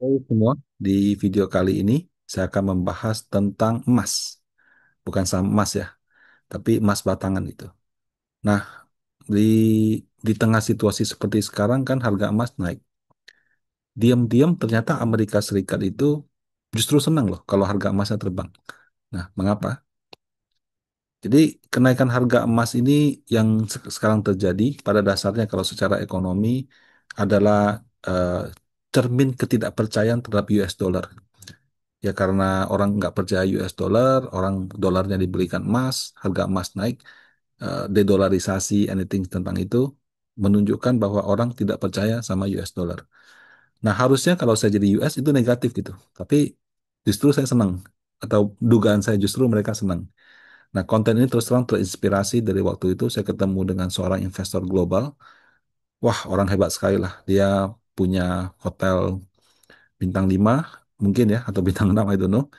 Hai semua, di video kali ini saya akan membahas tentang emas. Bukan saham emas ya, tapi emas batangan itu. Nah, di di tengah situasi seperti sekarang kan harga emas naik. Diam-diam ternyata Amerika Serikat itu justru senang loh kalau harga emasnya terbang. Nah, mengapa? Jadi kenaikan harga emas ini yang sekarang terjadi pada dasarnya kalau secara ekonomi adalah eh, cermin ketidakpercayaan terhadap US dollar. Ya karena orang nggak percaya US dollar, orang dolarnya dibelikan emas, harga emas naik, dedolarisasi, anything tentang itu menunjukkan bahwa orang tidak percaya sama US dollar. Nah harusnya kalau saya jadi US itu negatif gitu, tapi justru saya senang atau dugaan saya justru mereka senang. Nah konten ini terus terang terinspirasi dari waktu itu saya ketemu dengan seorang investor global. Wah orang hebat sekali lah, dia punya hotel bintang 5 mungkin ya atau bintang 6 I don't know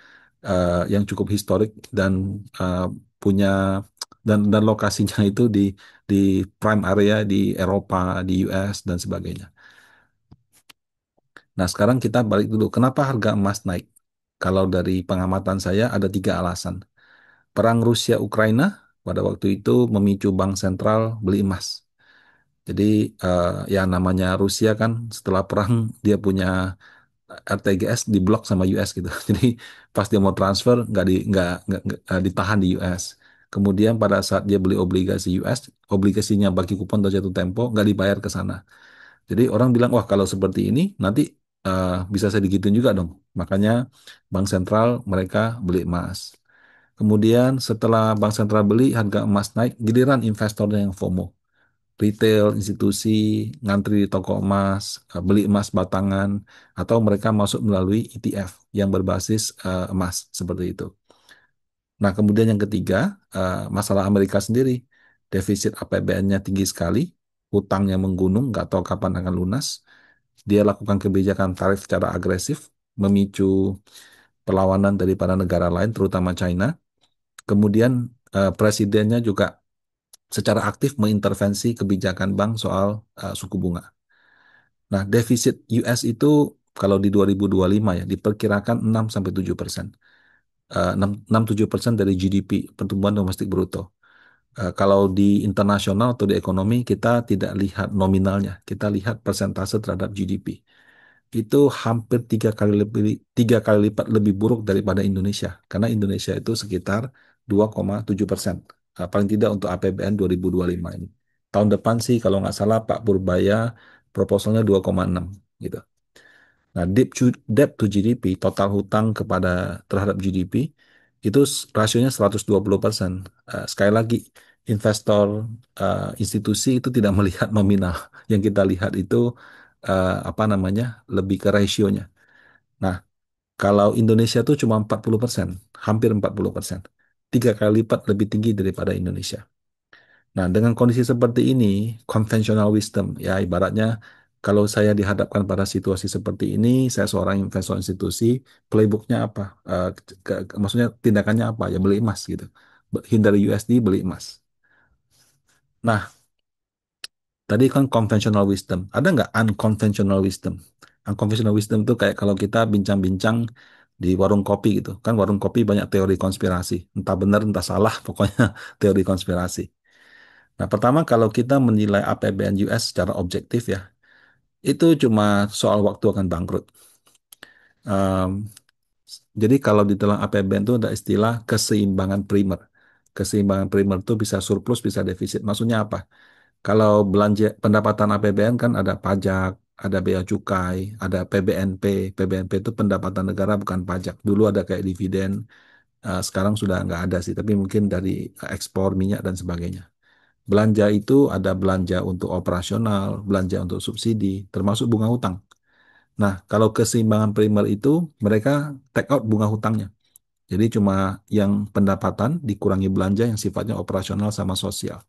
yang cukup historik dan eh, punya dan lokasinya itu di prime area di Eropa, di US dan sebagainya. Nah, sekarang kita balik dulu. Kenapa harga emas naik? Kalau dari pengamatan saya ada tiga alasan. Perang Rusia Ukraina pada waktu itu memicu bank sentral beli emas. Jadi ya namanya Rusia kan setelah perang dia punya RTGS diblok sama US gitu. Jadi pas dia mau transfer nggak ditahan di US. Kemudian pada saat dia beli obligasi US, obligasinya bagi kupon atau jatuh tempo nggak dibayar ke sana. Jadi orang bilang wah kalau seperti ini nanti bisa saya digituin juga dong. Makanya bank sentral mereka beli emas. Kemudian setelah bank sentral beli harga emas naik, giliran investornya yang FOMO retail, institusi, ngantri di toko emas, beli emas batangan, atau mereka masuk melalui ETF yang berbasis emas seperti itu. Nah, kemudian yang ketiga, masalah Amerika sendiri, defisit APBN-nya tinggi sekali, hutangnya menggunung, nggak tahu kapan akan lunas. Dia lakukan kebijakan tarif secara agresif, memicu perlawanan daripada negara lain, terutama China. Kemudian presidennya juga secara aktif mengintervensi kebijakan bank soal suku bunga. Nah, defisit US itu kalau di 2025 ya diperkirakan 6 sampai 7%. 6-7% dari GDP, pertumbuhan domestik bruto. Kalau di internasional atau di ekonomi kita tidak lihat nominalnya, kita lihat persentase terhadap GDP. Itu hampir 3 kali lipat lebih buruk daripada Indonesia, karena Indonesia itu sekitar 2,7%. Paling tidak untuk APBN 2025 ini. Tahun depan sih kalau nggak salah Pak Purbaya proposalnya 2,6 gitu. Nah, debt to GDP, total hutang terhadap GDP, itu rasionya 120%. Sekali lagi, investor institusi itu tidak melihat nominal. Yang kita lihat itu apa namanya, lebih ke rasionya. Nah, kalau Indonesia itu cuma 40%, hampir 40%. 3 kali lipat lebih tinggi daripada Indonesia. Nah, dengan kondisi seperti ini, conventional wisdom, ya ibaratnya kalau saya dihadapkan pada situasi seperti ini, saya seorang investor institusi, playbooknya apa? Maksudnya tindakannya apa? Ya beli emas gitu. Hindari USD, beli emas. Nah, tadi kan conventional wisdom. Ada nggak unconventional wisdom? Unconventional wisdom itu kayak kalau kita bincang-bincang di warung kopi gitu. Kan warung kopi banyak teori konspirasi. Entah benar, entah salah, pokoknya teori konspirasi. Nah, pertama kalau kita menilai APBN US secara objektif ya, itu cuma soal waktu akan bangkrut. Em, jadi kalau di dalam APBN itu ada istilah keseimbangan primer. Keseimbangan primer itu bisa surplus, bisa defisit. Maksudnya apa? Kalau belanja pendapatan APBN kan ada pajak, ada bea cukai, ada PBNP. PBNP itu pendapatan negara bukan pajak. Dulu ada kayak dividen, sekarang sudah nggak ada sih. Tapi mungkin dari ekspor minyak dan sebagainya. Belanja itu ada belanja untuk operasional, belanja untuk subsidi, termasuk bunga hutang. Nah, kalau keseimbangan primer itu mereka take out bunga hutangnya. Jadi cuma yang pendapatan dikurangi belanja yang sifatnya operasional sama sosial.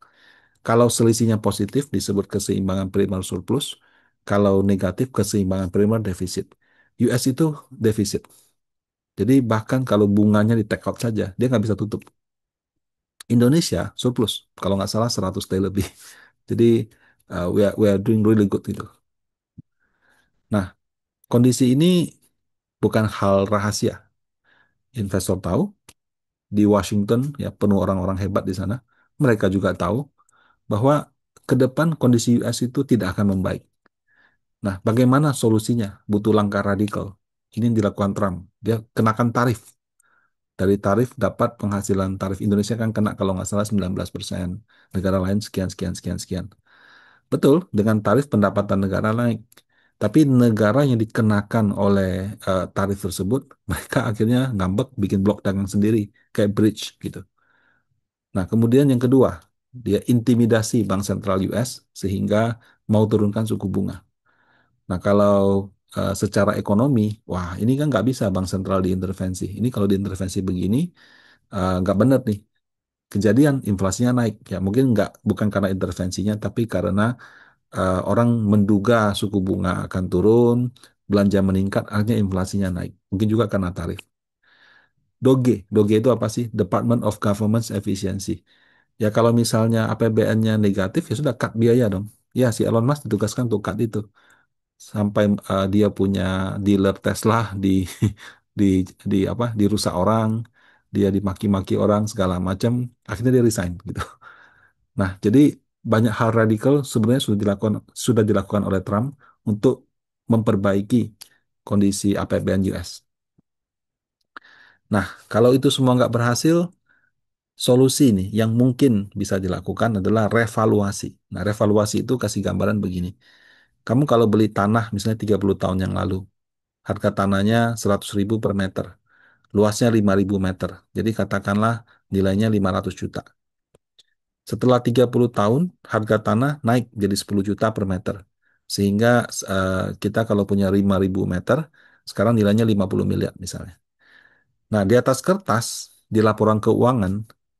Kalau selisihnya positif disebut keseimbangan primer surplus, kalau negatif keseimbangan primer defisit. US itu defisit. Jadi bahkan kalau bunganya di take out saja, dia nggak bisa tutup. Indonesia surplus, kalau nggak salah 100 T lebih. Jadi we are doing really good gitu. Nah, kondisi ini bukan hal rahasia. Investor tahu, di Washington ya penuh orang-orang hebat di sana. Mereka juga tahu bahwa ke depan kondisi US itu tidak akan membaik. Nah, bagaimana solusinya? Butuh langkah radikal. Ini yang dilakukan Trump. Dia kenakan tarif. Dari tarif dapat penghasilan tarif Indonesia kan kena kalau nggak salah 19%. Negara lain sekian, sekian, sekian, sekian. Betul, dengan tarif pendapatan negara naik. Tapi negara yang dikenakan oleh tarif tersebut, mereka akhirnya ngambek bikin blok dagang sendiri, kayak bridge gitu. Nah, kemudian yang kedua, dia intimidasi Bank Sentral US sehingga mau turunkan suku bunga. Nah, kalau secara ekonomi, wah ini kan nggak bisa Bank Sentral diintervensi. Ini kalau diintervensi begini, nggak benar nih. Kejadian inflasinya naik. Ya mungkin nggak bukan karena intervensinya, tapi karena orang menduga suku bunga akan turun, belanja meningkat, akhirnya inflasinya naik. Mungkin juga karena tarif. DOGE, DOGE itu apa sih? Department of Government Efficiency. Ya kalau misalnya APBN-nya negatif, ya sudah cut biaya dong. Ya si Elon Musk ditugaskan untuk cut itu. Sampai dia punya dealer Tesla di di apa dirusak orang, dia dimaki-maki orang segala macam, akhirnya dia resign gitu. Nah, jadi banyak hal radikal sebenarnya sudah dilakukan oleh Trump untuk memperbaiki kondisi APBN US. Nah, kalau itu semua nggak berhasil, solusi nih yang mungkin bisa dilakukan adalah revaluasi. Nah, revaluasi itu kasih gambaran begini. Kamu kalau beli tanah misalnya 30 tahun yang lalu, harga tanahnya 100.000 per meter, luasnya 5.000 meter. Jadi katakanlah nilainya 500 juta. Setelah 30 tahun, harga tanah naik jadi 10 juta per meter. Sehingga kita kalau punya 5.000 meter, sekarang nilainya 50 miliar misalnya. Nah, di atas kertas, di laporan keuangan,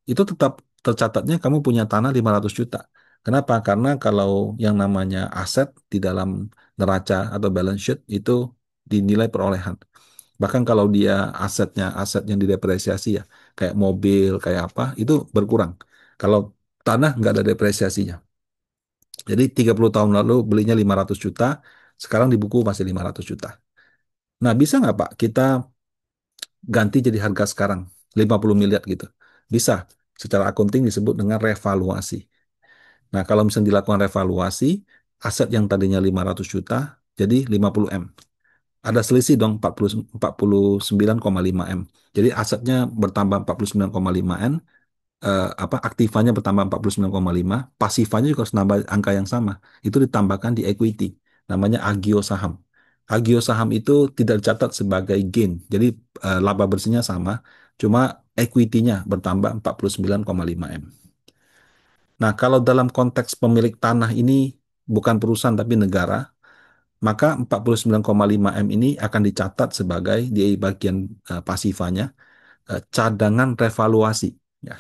itu tetap tercatatnya kamu punya tanah 500 juta. Kenapa? Karena kalau yang namanya aset di dalam neraca atau balance sheet itu dinilai perolehan. Bahkan kalau dia asetnya aset yang didepresiasi ya, kayak mobil, kayak apa, itu berkurang. Kalau tanah nggak ada depresiasinya. Jadi 30 tahun lalu belinya 500 juta, sekarang di buku masih 500 juta. Nah, bisa nggak Pak kita ganti jadi harga sekarang 50 miliar gitu? Bisa. Secara akunting disebut dengan revaluasi. Nah, kalau misalnya dilakukan revaluasi, aset yang tadinya 500 juta jadi 50 M. Ada selisih dong 49,5 M. Jadi asetnya bertambah 49,5 M, apa aktifanya bertambah 49,5, pasifanya juga harus nambah angka yang sama. Itu ditambahkan di equity, namanya agio saham. Agio saham itu tidak dicatat sebagai gain. Jadi laba bersihnya sama, cuma equity-nya bertambah 49,5 M. Nah, kalau dalam konteks pemilik tanah ini bukan perusahaan tapi negara, maka 49,5 M ini akan dicatat sebagai di bagian pasifanya cadangan revaluasi. Ya.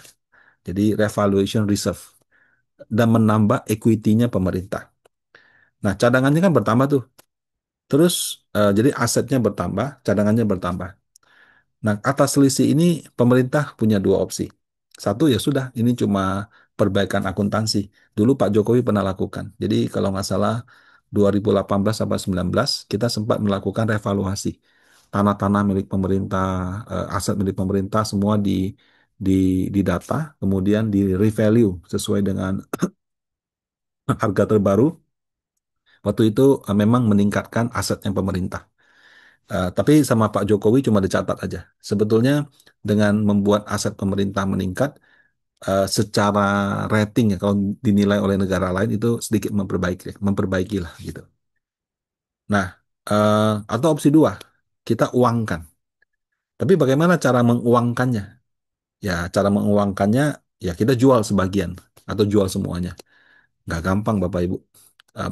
Jadi revaluation reserve dan menambah equity-nya pemerintah. Nah, cadangannya kan bertambah tuh. Terus jadi asetnya bertambah, cadangannya bertambah. Nah, atas selisih ini pemerintah punya dua opsi. Satu ya sudah, ini cuma perbaikan akuntansi. Dulu Pak Jokowi pernah lakukan. Jadi kalau nggak salah 2018 sampai 19 kita sempat melakukan revaluasi. Tanah-tanah milik pemerintah, aset milik pemerintah semua di didata, kemudian di revalue sesuai dengan harga terbaru. Waktu itu memang meningkatkan asetnya pemerintah. Tapi sama Pak Jokowi cuma dicatat aja. Sebetulnya dengan membuat aset pemerintah meningkat, secara rating ya kalau dinilai oleh negara lain itu sedikit memperbaiki lah gitu. Nah, atau opsi dua, kita uangkan. Tapi bagaimana cara menguangkannya? Ya, cara menguangkannya ya kita jual sebagian atau jual semuanya. Nggak gampang Bapak Ibu.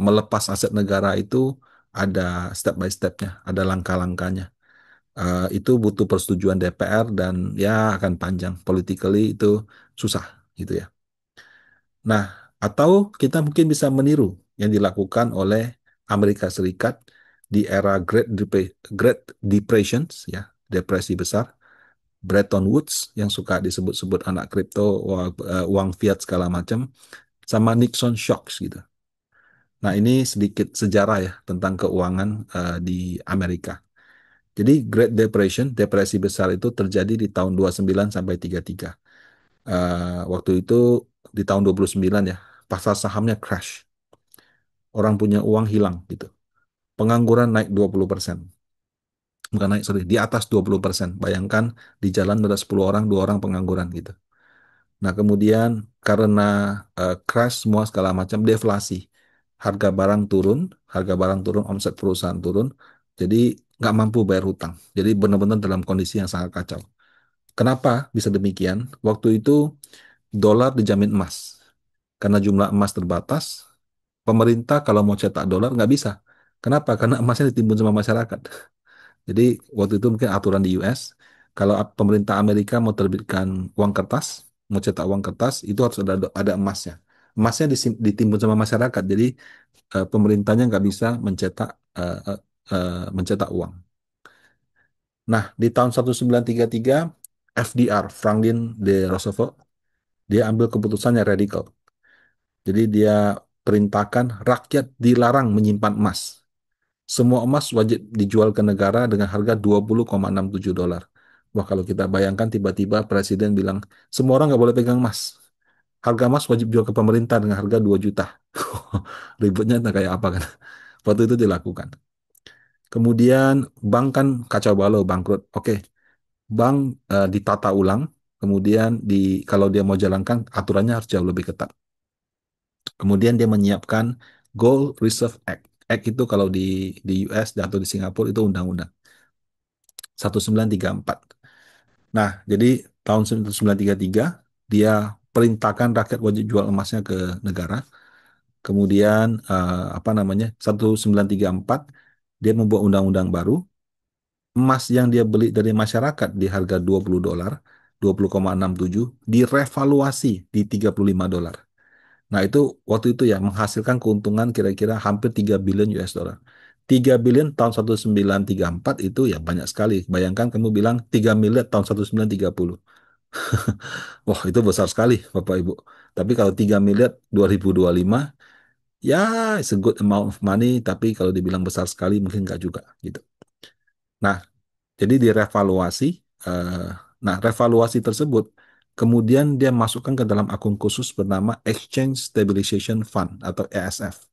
Melepas aset negara itu ada step by stepnya, ada langkah-langkahnya. Itu butuh persetujuan DPR dan ya akan panjang. Politically itu susah gitu ya. Nah, atau kita mungkin bisa meniru yang dilakukan oleh Amerika Serikat di era Great Depressions ya, depresi besar. Bretton Woods yang suka disebut-sebut anak kripto, uang fiat segala macam, sama Nixon shocks gitu. Nah, ini sedikit sejarah ya tentang keuangan di Amerika. Jadi Great Depression, depresi besar itu terjadi di tahun 29 sampai 33. Waktu itu di tahun 29 ya, pasar sahamnya crash. Orang punya uang hilang gitu. Pengangguran naik 20%. Bukan naik, sorry, di atas 20%. Bayangkan di jalan ada 10 orang, 2 orang pengangguran gitu. Nah, kemudian karena crash semua segala macam deflasi. Harga barang turun, omset perusahaan turun. Jadi nggak mampu bayar hutang. Jadi benar-benar dalam kondisi yang sangat kacau. Kenapa bisa demikian? Waktu itu dolar dijamin emas. Karena jumlah emas terbatas, pemerintah kalau mau cetak dolar nggak bisa. Kenapa? Karena emasnya ditimbun sama masyarakat. Jadi waktu itu mungkin aturan di US, kalau pemerintah Amerika mau terbitkan uang kertas, mau cetak uang kertas, itu harus ada emasnya. Emasnya ditimbun sama masyarakat, jadi pemerintahnya nggak bisa mencetak uang. Nah, di tahun 1933, FDR, Franklin D. Roosevelt, dia ambil keputusan yang radikal. Jadi dia perintahkan rakyat dilarang menyimpan emas. Semua emas wajib dijual ke negara dengan harga 20,67 dolar. Wah, kalau kita bayangkan tiba-tiba presiden bilang, semua orang nggak boleh pegang emas. Harga emas wajib jual ke pemerintah dengan harga 2 juta. Ribetnya entah kayak apa kan. Waktu itu dilakukan. Kemudian bank kan kacau balau, bangkrut. Oke, bank ditata ulang. Kemudian kalau dia mau jalankan, aturannya harus jauh lebih ketat. Kemudian dia menyiapkan Gold Reserve Act. Act itu kalau di US atau di Singapura itu undang-undang 1934. Nah, jadi tahun 1933 dia perintahkan rakyat wajib jual emasnya ke negara. Kemudian apa namanya? 1934 dia membuat undang-undang baru. Emas yang dia beli dari masyarakat di harga 20 dolar, 20,67 direvaluasi di 35 dolar. Nah, itu waktu itu ya menghasilkan keuntungan kira-kira hampir 3 billion US dollar. 3 billion tahun 1934 itu ya banyak sekali. Bayangkan kamu bilang 3 miliar tahun 1930. Wah, itu besar sekali, Bapak Ibu. Tapi kalau 3 miliar 2025, ya it's a good amount of money, tapi kalau dibilang besar sekali mungkin nggak juga gitu. Nah, jadi direvaluasi. eh, nah, revaluasi tersebut kemudian dia masukkan ke dalam akun khusus bernama Exchange Stabilization Fund atau ESF.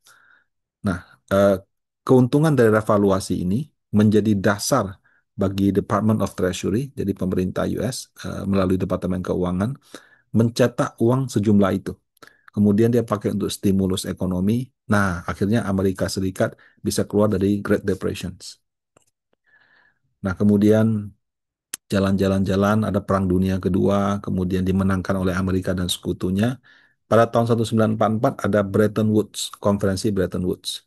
Nah, eh, keuntungan dari revaluasi ini menjadi dasar bagi Department of Treasury, jadi pemerintah US melalui Departemen Keuangan mencetak uang sejumlah itu. Kemudian dia pakai untuk stimulus ekonomi. Nah, akhirnya Amerika Serikat bisa keluar dari Great Depressions. Nah, kemudian jalan-jalan-jalan, ada Perang Dunia Kedua, kemudian dimenangkan oleh Amerika dan sekutunya. Pada tahun 1944 ada Bretton Woods, konferensi Bretton Woods.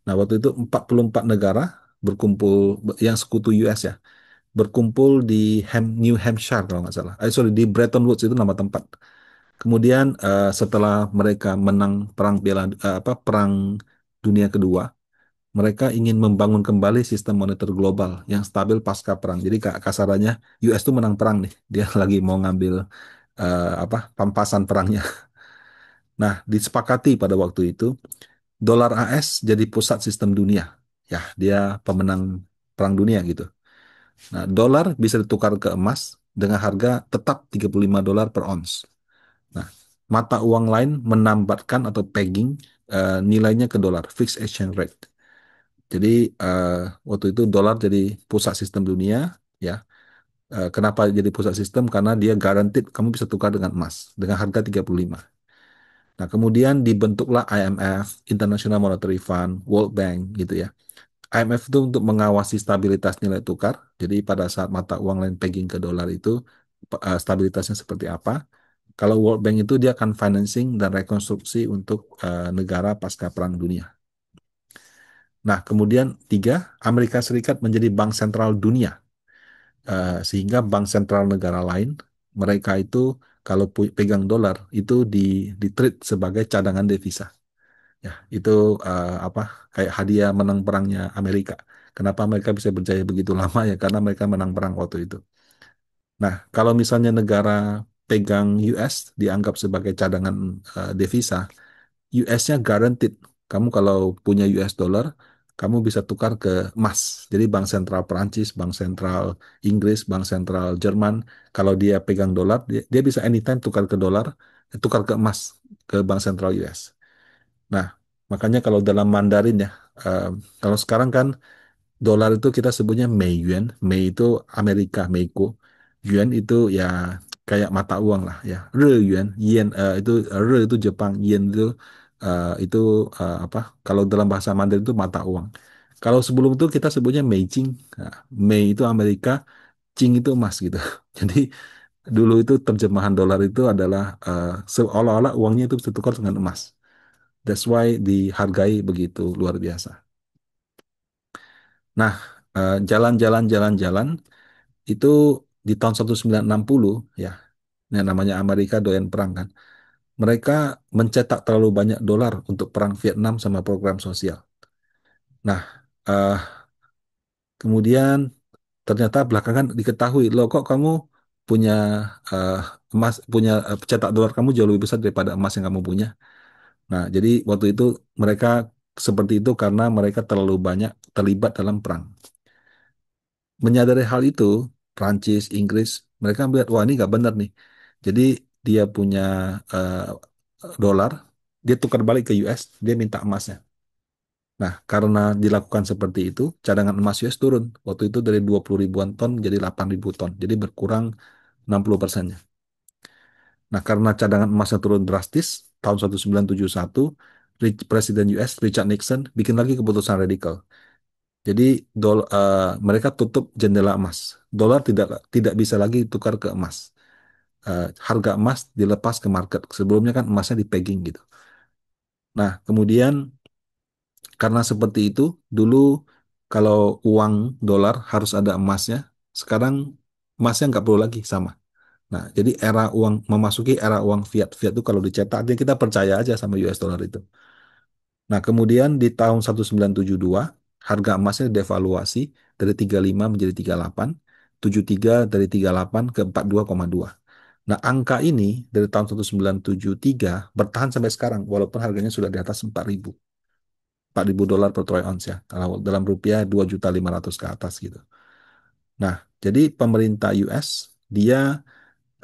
Nah, waktu itu 44 negara berkumpul, yang sekutu US ya, berkumpul di New Hampshire kalau nggak salah. Sorry, di Bretton Woods itu nama tempat. Kemudian setelah mereka menang perang Dunia Kedua, mereka ingin membangun kembali sistem moneter global yang stabil pasca perang. Jadi kasarannya US tuh menang perang nih. Dia lagi mau ngambil pampasan perangnya. Nah, disepakati pada waktu itu dolar AS jadi pusat sistem dunia. Ya, dia pemenang perang dunia gitu. Nah, dolar bisa ditukar ke emas dengan harga tetap 35 dolar per ons. Nah, mata uang lain menambatkan atau pegging nilainya ke dolar, fixed exchange rate. Jadi eh, waktu itu dolar jadi pusat sistem dunia, ya. Kenapa jadi pusat sistem? Karena dia guaranteed kamu bisa tukar dengan emas dengan harga 35. Nah, kemudian dibentuklah IMF, International Monetary Fund, World Bank gitu ya. IMF itu untuk mengawasi stabilitas nilai tukar. Jadi pada saat mata uang lain pegging ke dolar itu stabilitasnya seperti apa? Kalau World Bank itu dia akan financing dan rekonstruksi untuk negara pasca Perang Dunia. Nah, kemudian tiga, Amerika Serikat menjadi bank sentral dunia. Sehingga bank sentral negara lain, mereka itu kalau pegang dolar, itu di treat sebagai cadangan devisa. Ya, itu apa kayak hadiah menang perangnya Amerika. Kenapa mereka bisa berjaya begitu lama ya? Karena mereka menang perang waktu itu. Nah, kalau misalnya negara pegang US dianggap sebagai cadangan devisa, US-nya guaranteed. Kamu kalau punya US dollar, kamu bisa tukar ke emas. Jadi bank sentral Perancis, bank sentral Inggris, bank sentral Jerman, kalau dia pegang dolar, dia bisa anytime tukar ke dolar, tukar ke emas, ke bank sentral US. Nah, makanya kalau dalam Mandarin ya, eh, kalau sekarang kan dolar itu kita sebutnya Mei Yuan. Mei itu Amerika, Meiko. Yuan itu ya kayak mata uang lah ya. Re Yuan, Yen itu Re itu Jepang, Yen itu apa? Kalau dalam bahasa Mandarin itu mata uang. Kalau sebelum itu kita sebutnya Mei Qing. Nah, Mei itu Amerika, Qing itu emas gitu. Jadi dulu itu terjemahan dolar itu adalah seolah-olah uangnya itu bisa tukar dengan emas. That's why dihargai begitu luar biasa. Nah, jalan-jalan itu di tahun 1960 ya, yang namanya Amerika doyan perang kan. Mereka mencetak terlalu banyak dolar untuk perang Vietnam sama program sosial. Nah, eh, kemudian ternyata belakangan diketahui, loh kok kamu punya eh, emas, punya cetak dolar kamu jauh lebih besar daripada emas yang kamu punya. Nah, jadi waktu itu mereka seperti itu karena mereka terlalu banyak terlibat dalam perang. Menyadari hal itu, Prancis, Inggris, mereka melihat, wah ini nggak benar nih. Jadi dia punya eh, dolar, dia tukar balik ke US, dia minta emasnya. Nah, karena dilakukan seperti itu, cadangan emas US turun. Waktu itu dari 20 ribuan ton jadi 8 ribu ton. Jadi berkurang 60%-nya. Nah, karena cadangan emasnya turun drastis, tahun 1971, Presiden US Richard Nixon bikin lagi keputusan radikal. Jadi mereka tutup jendela emas. Dolar tidak tidak bisa lagi tukar ke emas. Harga emas dilepas ke market. Sebelumnya kan emasnya di pegging gitu. Nah, kemudian karena seperti itu, dulu kalau uang dolar harus ada emasnya. Sekarang emasnya nggak perlu lagi sama. Nah, jadi era uang memasuki era uang fiat. Fiat itu kalau dicetak, artinya kita percaya aja sama US dollar itu. Nah, kemudian di tahun 1972, harga emasnya devaluasi dari 35 menjadi 38, 73 dari 38 ke 42,2. Nah, angka ini dari tahun 1973 bertahan sampai sekarang, walaupun harganya sudah di atas 4.000. 4.000 dolar per troy ounce ya. Kalau dalam rupiah 2.500.000 ke atas gitu. Nah, jadi pemerintah US, dia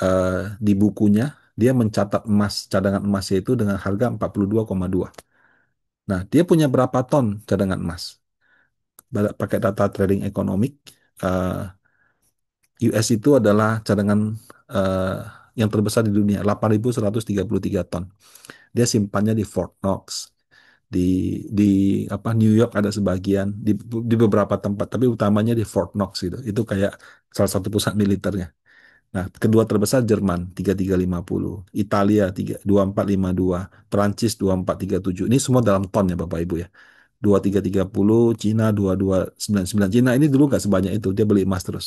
eh, di bukunya, dia mencatat emas, cadangan emasnya itu dengan harga 42,2. Nah, dia punya berapa ton cadangan emas? Pakai data trading economic, eh, US itu adalah cadangan eh, yang terbesar di dunia, 8.133 ton. Dia simpannya di Fort Knox, di di apa New York ada sebagian, di beberapa tempat, tapi utamanya di Fort Knox gitu. Itu kayak salah satu pusat militernya. Nah, kedua terbesar Jerman 3350, Italia 2452, Perancis 2437. Ini semua dalam ton ya Bapak Ibu ya. 2330, Cina 2299. Cina ini dulu nggak sebanyak itu, dia beli emas terus.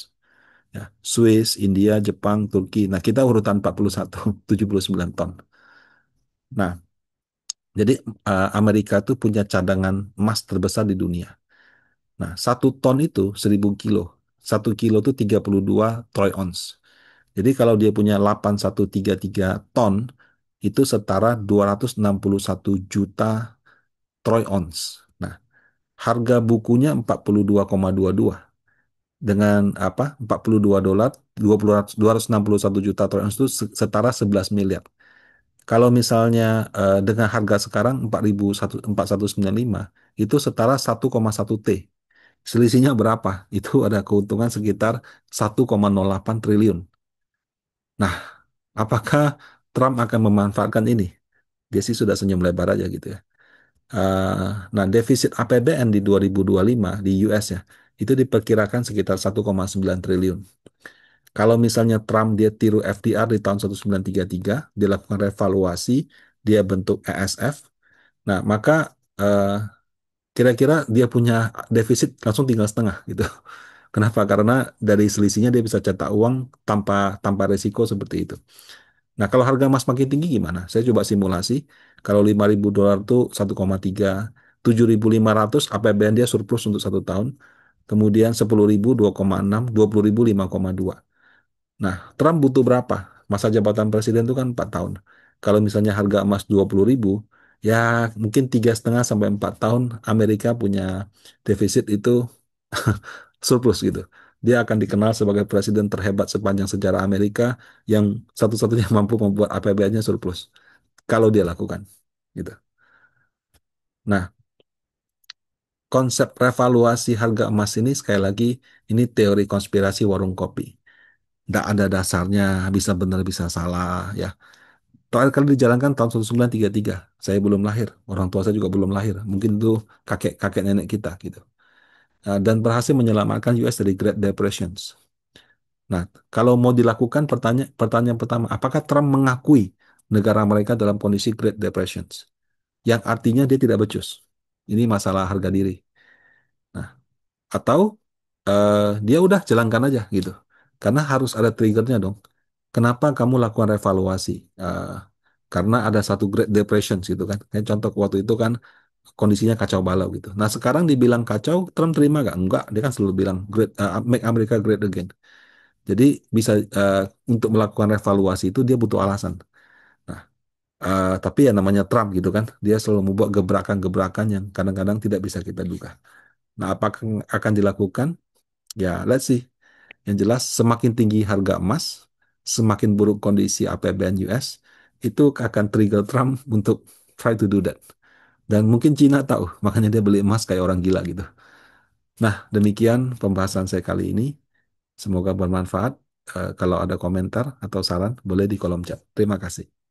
Ya, Swiss, India, Jepang, Turki. Nah, kita urutan 41, 79 ton. Nah, jadi Amerika tuh punya cadangan emas terbesar di dunia. Nah, 1 ton itu 1.000 kilo. 1 kilo itu 32 troy ounce. Jadi kalau dia punya 8.133 ton, itu setara 261 juta troy ounce. Nah, harga bukunya 42,22 dengan apa? 42 dolar, 261 juta troy ounce itu setara 11 miliar. Kalau misalnya dengan harga sekarang 4195 itu setara 1,1 T. Selisihnya berapa? Itu ada keuntungan sekitar 1,08 triliun. Nah, apakah Trump akan memanfaatkan ini? Dia sih sudah senyum lebar aja gitu ya. Eh, nah, defisit APBN di 2025 di US ya, itu diperkirakan sekitar 1,9 triliun. Kalau misalnya Trump dia tiru FDR di tahun 1933, dia lakukan revaluasi, dia bentuk ESF, nah maka eh, kira-kira dia punya defisit langsung tinggal setengah gitu. Kenapa? Karena dari selisihnya dia bisa cetak uang tanpa tanpa resiko seperti itu. Nah, kalau harga emas makin tinggi gimana? Saya coba simulasi. Kalau 5.000 dolar itu 1,3, 7.500 APBN dia surplus untuk 1 tahun. Kemudian 10.000 2,6, 20.000 5,2. Nah, Trump butuh berapa? Masa jabatan presiden itu kan 4 tahun. Kalau misalnya harga emas 20.000, Ya, mungkin 3,5 sampai 4 tahun Amerika punya defisit itu surplus gitu. Dia akan dikenal sebagai presiden terhebat sepanjang sejarah Amerika yang satu-satunya mampu membuat APBN-nya surplus kalau dia lakukan gitu. Nah, konsep revaluasi harga emas ini sekali lagi ini teori konspirasi warung kopi. Tidak ada dasarnya, bisa benar bisa salah ya. Terakhir kali dijalankan tahun 1933. Saya belum lahir, orang tua saya juga belum lahir. Mungkin itu kakek-kakek nenek kita gitu. Dan berhasil menyelamatkan US dari Great Depressions. Nah, kalau mau dilakukan pertanyaan pertama, apakah Trump mengakui negara mereka dalam kondisi Great Depressions? Yang artinya dia tidak becus. Ini masalah harga diri. Nah, atau dia udah jalankan aja gitu. Karena harus ada triggernya dong. Kenapa kamu lakukan revaluasi? Karena ada satu Great Depression gitu kan. Kayak contoh waktu itu kan kondisinya kacau balau gitu. Nah sekarang dibilang kacau, Trump terima gak? Enggak, dia kan selalu bilang Make America Great Again. Jadi bisa untuk melakukan revaluasi itu dia butuh alasan. Nah, tapi ya namanya Trump gitu kan, dia selalu membuat gebrakan-gebrakan yang kadang-kadang tidak bisa kita duga. Nah, apakah akan dilakukan? Ya, let's see. Yang jelas semakin tinggi harga emas, semakin buruk kondisi APBN US, itu akan trigger Trump untuk try to do that. Dan mungkin Cina tahu, makanya dia beli emas kayak orang gila gitu. Nah, demikian pembahasan saya kali ini. Semoga bermanfaat. Kalau ada komentar atau saran, boleh di kolom chat. Terima kasih.